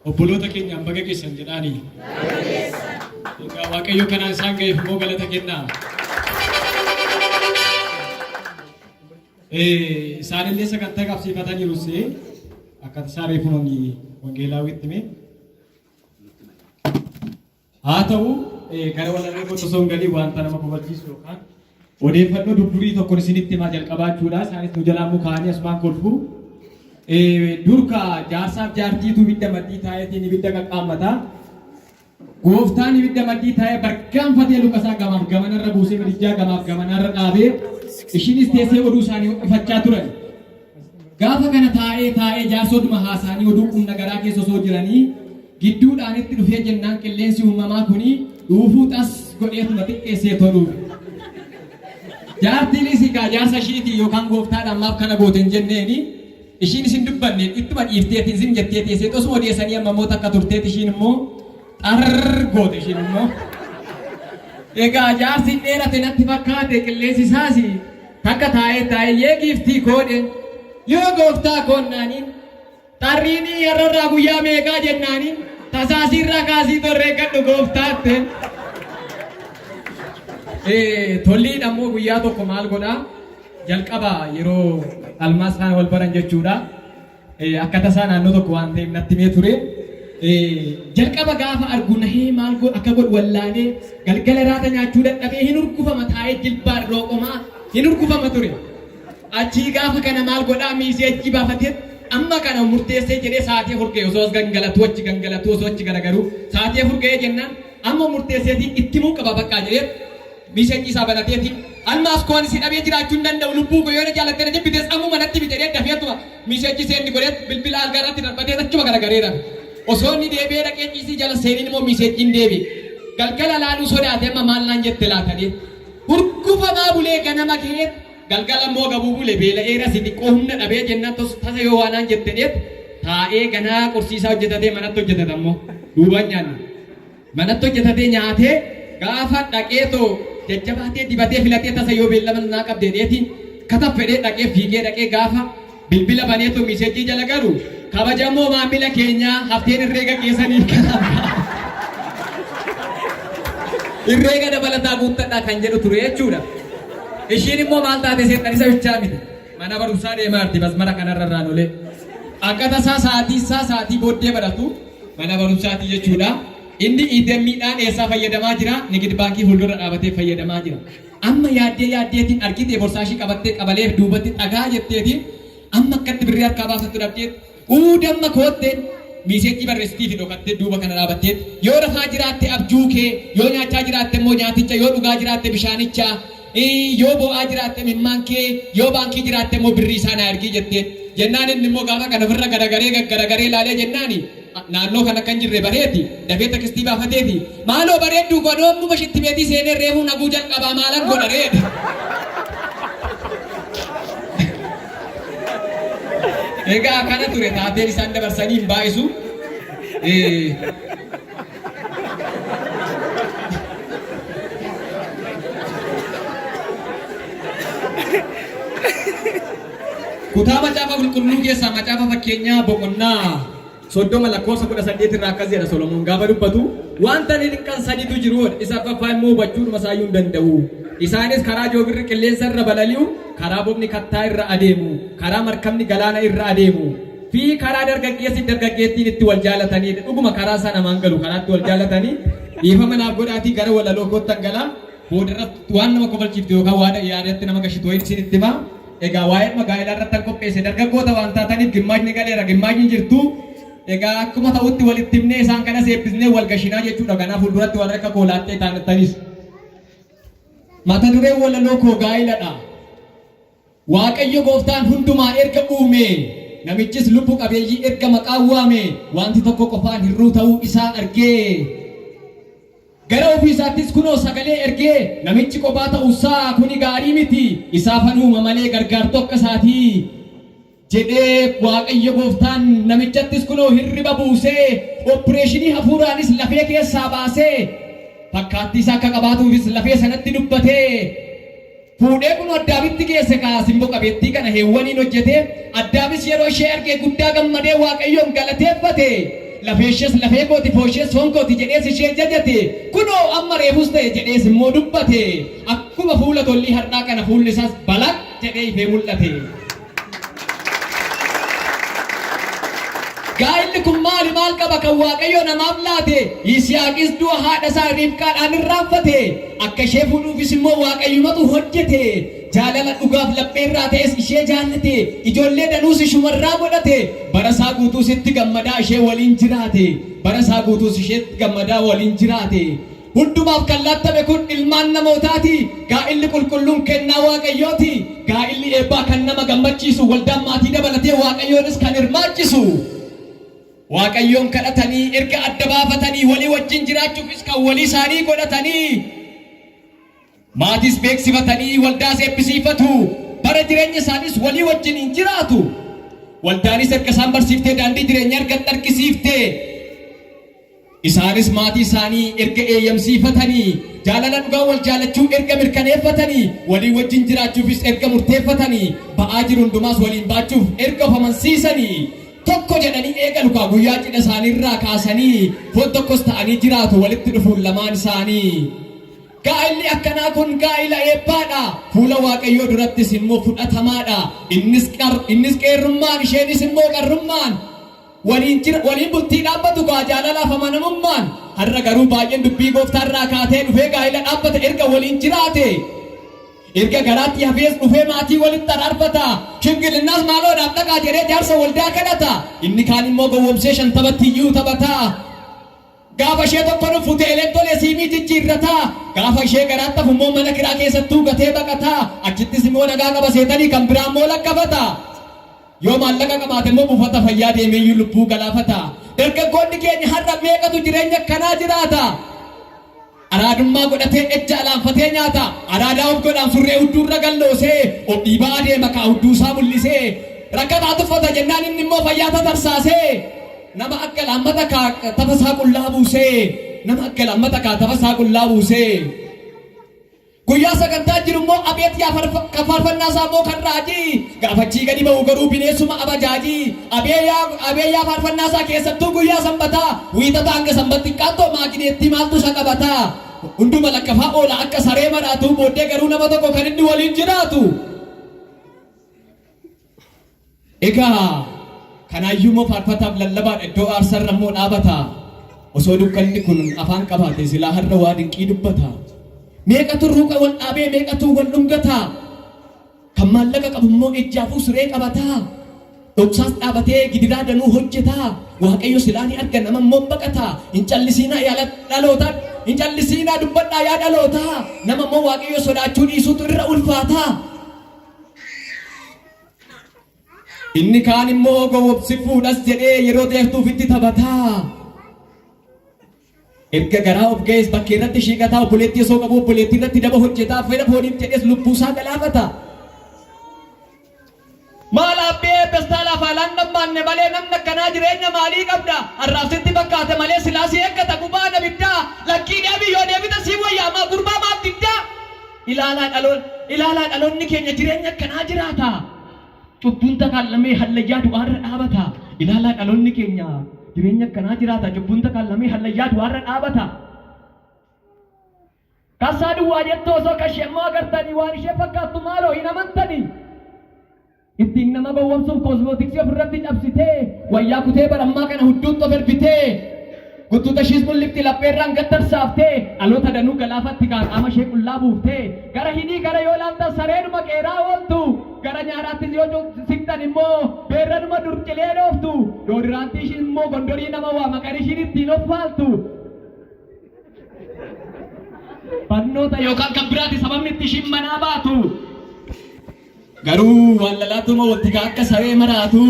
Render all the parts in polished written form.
Obboloota keenya baga keessan jedhaanii. Egaa Waaqayyo kanaan isaan ga'eef immoo galata kennaa. Isaanillee sagantaa qabsiifataniirus akka isaa reefuun wangeelaawitti mee. Haa ta'u gara walirree osoo hin galii wanta nama kofachiisu yookaan odeeffannoo dubdurii tokkoon isinitti himaa jalqabaachuudha. Isaanis nu jalaa mukaanii asumaan kolfuu. Durka jaarsaaf jaartiitu ibidda maddii taa'eetiin ibidda qaqqaammataa. Gooftaan ibidda maddii taa'ee bargaanfatee lukasaa gamaaf gamanarra buusee midijjaa gamaaf gamanarra dhaabee ishiinis teessee oduu isaanii ho'ifachaa turan. Gaafa kana taa'ee jaarsoduma haasaanii oduu qunna garaa keessa osoo jiranii gidduudhaan itti dhufee jennaan qilleensi uumamaa kuni dhuufuu xas godheetuma xiqqeessee toluuf. Jaartiinis egaa jaarsa ishiitii yookaan gooftaadhaan maaf kana gooten jenneeni ishiin isin dubbanne ittuma dhiifteetiin isin jettee teessee osoo odeessanii ammamoota akka turteet ishiin immoo goote ishiin immoo. Egaa jaarsi dheerate natti fakkaate qilleensi isaas takka taa'ee yeegiiftii koodhe yoo gooftaa koonnaaniin xarriinii yarrarraa guyyaa meeqaa jennaaniin tasaasiirraa kaasii torree gadhu gooftaatte. Tolliin ammoo guyyaa tokko maal godhaa jalqaba yeroo almaas kana wal baran jechuudha. Akka tasaa naannoo tokko waan ta'eef natti mee ture. Jalqaba gaafa argu nahee maal akka godhu wallaalee galgala raata nyaachuu dadhabee hin urgufama taa'ee jilbaan rooqomaa hin urgufama ture. Achii gaafa kana maal godhaa miisee achi baafatee amma kana murteessee jedhee sa'aatii furgee osoo gangalatu osoo achi garagaru sa'aatii furgee jennaan amma murteesseetiin itti muu qaba bakka jedhee miisee isaa banateetiin almaas koon si dhabee jiraachuu hin danda'u lubbuu goyoona jaalattee na jibbitees ammuma natti bitee dafeetuma miisee seenni godhee bilbila algaarratti darbatee achuma garagareera. Osoo inni deebi'ee dhaqee ciisii jala seeniin immoo miisejjiin deebi'e. Galgala laaluu sodaate amma maal naan jette laatanii. Urgufamaa bulee ganama kee galgala immoo gabuu bulee beela'eera si xiqqoo humna dhabee jennaan tasa yoo waanaan jette dheet taa'ee ganaa qorsiisaa hojjetatee manatti hojjetata immoo duubaan nyaanna. Manatti hojjetatee nyaatee gaafa dhaqee too jajjabaatee dibatee filatee tasa yoo beellama naa qabdee dheetiin kataf fedhee dhaqee fiigee dhaqee gaafa bilbila baneetoo miisejjii jala galu kabajamoo maamila keenya hafteen irreega keessaniif kanaaf. Irreega dabalataa guuttadhaa kan jedhu ture jechuudha. Ishiin immoo maal taate seexan isa bichaa miti. Mana barumsaa deemaa jirti basmara kanarra irraan olee. Akka tasaa sa'aatii booddee baratu mana barumsaati jechuudha. Inni ETM'dhaan eessaa fayyadamaa jira? Nigid baankii fuuldura dhaabatee fayyadamaa jira. Amma yaaddeetiin argitee borsaashii qabattee qabaleef duubatti dhagaa jetteetiin amma akkatti birrii harkaa baafattu dhabdee damma kootteen miisejjii barreessitii fi dhokattee duuba kana dhaabattee yoo rafaa jiraatte abjuu kee yoo nyaachaa jiraatte immoo nyaaticha yoo dhugaa jiraatte bishaanicha yoo bo'aa jiraatte mimmaan kee yoo baankii jiraatte immoo birrii isaanii argii jettee jennaan inni immoo gaafa kana ofirra garagaree ilaalee jennaani naannoo kana kan jirre bareeti dafee tekstii baafateeti maaloo bareedduu godhoomnu bashitti beetii seenee reefuu naguu jalqabaa maalan godhareeti. Egaa kana ture taateen isaan dabarsanii hin baa'isu. Kutaa macaafa qulqulluu keessaa macaafa fakkeenyaa boqonnaa 30:18 irraa akkas jedha Solomoon gaafa dubbatu wanta xixiqqaan sadiitu jiru isa abbaa immoo hubachuudhuma isaayyuu hin danda'u. Isaanis karaa joobirri qilleensa irra balali'u, karaa bofni kattaa irra adeemu, karaa markabni galaana irra adeemu, fi karaa dargaggeettiin itti wal jaalatanii dhuguma karaa sana namaan galu karaatti wal jaalatanii dhiifama naaf godhaatii gara walaloo koottan galaa boodarratti waan nama kofalchiiftu yookaan waan yaadatti nama gashitu wayiin isin itti himaa. Egaa waa'ee magaalaa irratti kan qopheesse dargaggoota waan taataniif gimmaashni galeera gimmaashni jirtu. Egaa akkuma ta'utti walitti himnee isaan kanas eebbisnee wal gashinaa jechuudha. Kanaaf fuulduratti wal harka koolaattee taanattanis. Mata dureen walaloo koo gaa'iladha. Waaqayyo gooftaan hundumaa erga uume namichis lubbu qabeeyyii erga maqaa waame wanti tokko qofaan hirruu ta'uu isaa argee gara ofii isaattis kunoo sagalee ergee namichi kophaa ta'uusaa kuni gaarii miti isaafan uuma malee gargaartuu akka isaatii jedhee Waaqayyo gooftaan namichattis kunoo hirriba buusee opereeshinii hafuuraanis lafee keessaa baasee fakkaattii isaa akka qabaatuufis lafee sanatti dubbatee fuudhee kun Addaabitti geesse kaa simboo qabeettii kana heewwaniin hojjete Addaabis yeroo ishee argee guddaa gammadee Waaqayyoon galateeffate lafeeshes lafee kooti fooshes honkooti jedhees ishee jajate kunoo amma reefus ta'e jedhees immoo dubbate akkuma fuula tollii har'aa kana fuulli isaas balaq jedhee ifee mul'ate. Gaa'illi kun maal qaba kan Waaqayyo namaaf laate Yisihaaqis du'a haadha isaa Ribqaadhaan irraanfate akka ishee fuudhuufis immoo Waaqayyumatu hojjete jaalala dhugaaf lapheerraa ta'es ishee jaallate ijoollee danuus ishumarraa godhate bara isaa guutuus itti gammadaa ishee waliin jiraate bara isaa guutuus isheetti gammadaa waliin jiraate hundumaaf kan laattame kun ilmaan namootaati gaa'illi qulqulluun kennaa Waaqayyooti gaa'illi eebbaa kan nama gammachiisu waldaan maatii dabalatee Waaqayyoonis kan hirmaachisu Waaqayyoon kadhatanii erga adda baafatanii walii wajjin jiraachuufis kan walii isaanii godhatanii maatis beeksifatanii waldaas eebbisiifatu bara jireenya isaanis walii wajjin hin jiraatu waldaanis erga isaan barsiiftee daandii jireenya argan argisiifte isaanis maatii isaanii erga eeyyamsiifatanii jaalala dhugaa wal jaalachuu erga mirkaneeffatanii walii wajjin jiraachuufis erga murteeffatanii ba'aa jiru hundumaas waliin baachuuf erga of amansiisanii tokko jedhanii eegalu kaa guyyaa cidha isaaniirraa kaasanii foon tokkos ta'anii jiraatu walitti dhufuun lamaan isaanii. Gaa'illi akkanaa kun gaa'ila eebbaadha fuula Waaqayyoo durattis immoo fudhatamaadha innis qeerrummaan isheenis immoo qarrummaan waliin bultii dhaabbatu kaa jaalalaaf amanamummaan har'a garuu baay'een dubbii gooftaarraa kaatee dhufee gaa'ila dhaabbata erga waliin jiraate erga garaatti hafees dhufee maatii walitti araarfata shingillinnaas maaloodhaaf dhaqaa jedhee jaarsa waldaa kadhata inni kaan immoo gowwoomsee shantabatti iyyuu taphata gaafa ishee tokko dhufu teeleen tolee siimii jijjiirrata gaafa ishee garaatti hafu immoo mana kiraa keessattuu gatee baqata achittis immoo nagaa qaba seetanii kan biraa immoo lakkafata yoo maallaqa qabaate immoo buufata fayyaa deemeeyyuu lubbuu galaafata dargaggoonni keenya har'a meeqatu jireenya akkanaa jiraata araadummaa godhatee ejja alaanfatee nyaata araadaa of godhaan surree hudduurra galloosee of dhiibaa adeema kaa hudduusaa mul'isee rakkataa tuffata jennaan inni immoo fayyaa tatarsaasee nama akka laammata kaa tafasaa qullaa buusee nama akka laammata kaa tafasaa qullaa buusee guyyaa sagantaa jiru immoo abeet yaa faarfannaa isaa immoo kan raajii gaafachii gadi ba'u garuu bineensuma abajaajii abee yaa faarfannaa isaa keessattuu guyyaa sanbataa wiixata hanga sanbatti xiqqaattoo maagineetti maaltu isa qabataa hunduma lakkafaa oola akka saree maraatu booddee garuu nama tokko kan inni waliin jiraatu egaa kanaayyuu immoo faarfataaf lallabaadha iddoo aarsarra immoo dhaabata osoo dukkanni kun afaan qabaate silaa har'a waa dinqii dubbata meeqatu ruuqa wal dhaabee meeqatu wal dhungata kan maallaqa qabu immoo ejjaafuu siree qabataa dhoksaas dhaabatee gidiraa danuu hojjetaa Waaqayyo silaa ni arga nama immoo baqataa hin callisiinaa yaa dhalootaa hin callisiinaa dubbadhaa yaa dhalootaa nama immoo Waaqayyo sodaachuu dhiisuutu irra ulfaataa inni kaan immoo gowwomsifuudhas jedhee yeroo deeftuufitti taphataa erga garaa of ga'es bakkee irratti shiiqataa obboleettii osoo qabu obboleettii irratti daba hojjetaa fedha fooniif jedhes lubbuusaa galaafata maal abbee pestaala faalaan dhammaanne malee namni akkanaa jireenya maalii qabda arraabsitti bakkaate malee silaasii eeggata gubaana biddaa lakkii deebii yoo deebita sii wayyaamaa gurbaa maaf diddaa ilaalaa dhaloonni keenya jireenya akkanaa jiraata cubbuun takaallamee hallayyaa du'aarra dhaabata ilaalaa dhaloonni keenya jireenya akkanaa jiraata cubbuun takaallamee hallayyaa du'aarra dhaabata kasaa duwwaa jettoo osoo kashemmoo agartanii waan ishee fakkaattu maaloo hin amantanii ittiin nama gowwomsuuf koosmootiksii ofirratti cabsitee wayyaa kutee barammaa kana hudduutti of ergitee guttuuta ishiis mul'ifti lapheerraan gattarsaaftee dhaloota danuu galaafatti qaama ishee qullaa buuftee gara hidhii gara yoo laalta sareeduma qeeraa ooltu gara nyaaraattis yoo siqtan immoo beerranuma durcilee dhooftu doodiraantii ishiin immoo gondorii nama waa maqaan ishiin ittiin offaaltu barnoota yookaan kan biraati sababni itti ishiin manaa baatu garuu waan lalaatuma watti akka saree maraatu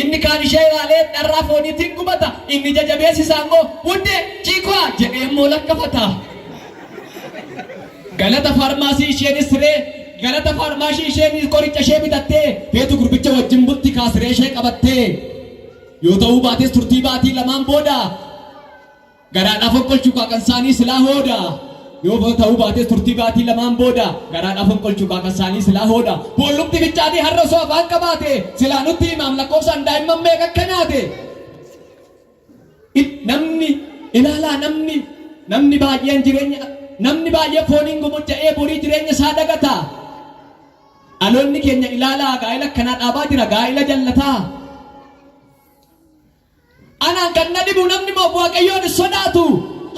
inni kaan ishee ilaalee dharraa fooniitiin gubata inni jajabeessisaa immoo hundee ciikwaa jedhee immoo lakkafata galata faarmaasii isheenis siree galata faarmaasii isheenis qoricha ishee bitattee feetu gurbicha wajjin bulti kaasiree ishee qabattee yoo ta'uu baates turtii baatii lamaan booda garaadhaaf okkolchuu qaaqan isaanii silaa hooda yoo ta'uu baate turtii baatii lamaan booda garaadhaaf qolchuu kaakasaanii silaa hooda boollumti bichaanii har'a osoo afaan qabaate silaa nutti himaam lakkoofsaan daa'imman meeqa akka nyaate namni ilaalaa namni baay'een jireenya namni baay'ee fooniin gumujja'ee borii jireenya isaa dagata dhaloonni keenya ilaalaa gaa'ila akkanaa dhaabaa jira gaa'ila jallataa anaan kan na dhibu namni moo waaqayyoon sodaatu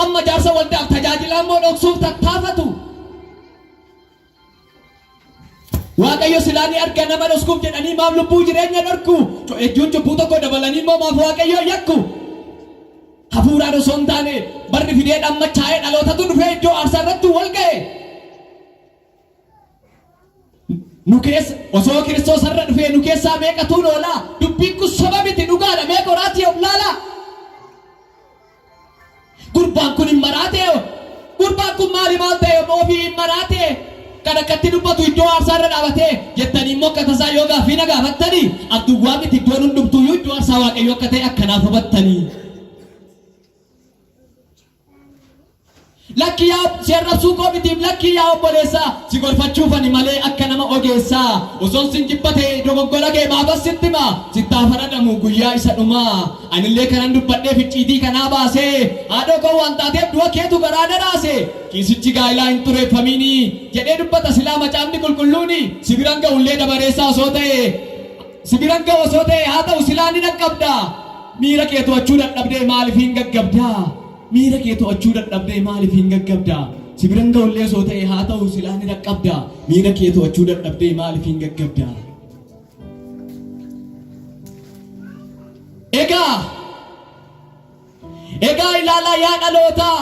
amma jaarsa waldaaf tajaajilaa moo dhoksuuf tattaafatu waaqayyo silaa ni arga nama dhoskuuf jedhanii maaf lubbuu jireenya dhorku ejjuun cubbuu tokko dabalanii moo maaf waaqayyo yakku hafuuraan osoo hin taane barri fidee dhammachaa'ee dhalootatu dhufee iddoo aarsaa irratti wal ga'e nu keessa osoo Kiristoos irra dhufee nu keessaa meeqatu noolaa dubbiin kun soba miti dhugaadha mee qoraatii of laala gurbaan kun hin maraatee gurbaan kun maal ta'e ofii hin maraatee kan akkatti dubbatu iddoo aarsaa irra dhaabatee jettanii immoo akka tasaa yoo gaaffii na gaafattanii abduwwaa miti iddoon hundumtuuyyuu iddoo aarsaa waaqayyo akka ta'e akkanaaf hubattanii lakki yaa seerrabsuu koomitiif lakki yaa obboleessa si gorfachuufani malee akka nama ogeessaa osoon sin jibbate dogoggora kee maafas sitti hima sittaa faradhamu guyyaa isa dhumaa anillee kanan dubbadhee ficciitii kanaa baasee haadhoo koo waan taateef du'a keetu garaa daraase kiisichi gaa'ilaa hin xureeffamiini jedhee dubbata silaa macaafni qulqulluuni sibiran ga'ullee dabareessaa osoo ta'e sibiran ga'u osoo ta'e haa ta'u silaa ni dhaqqabda miira kee to'achuu dadhabdee maaliif hin gaggabdaa miira kee to'achuu dadhabdee maaliif hin gaggabdaa sibiran ga'ullee osoo ta'e haa ta'u silaa ni dhaqqabdaa miira kee to'achuu dadhabdee maaliif hin gaggabdaa egaa ilaalaa yaa dhalootaa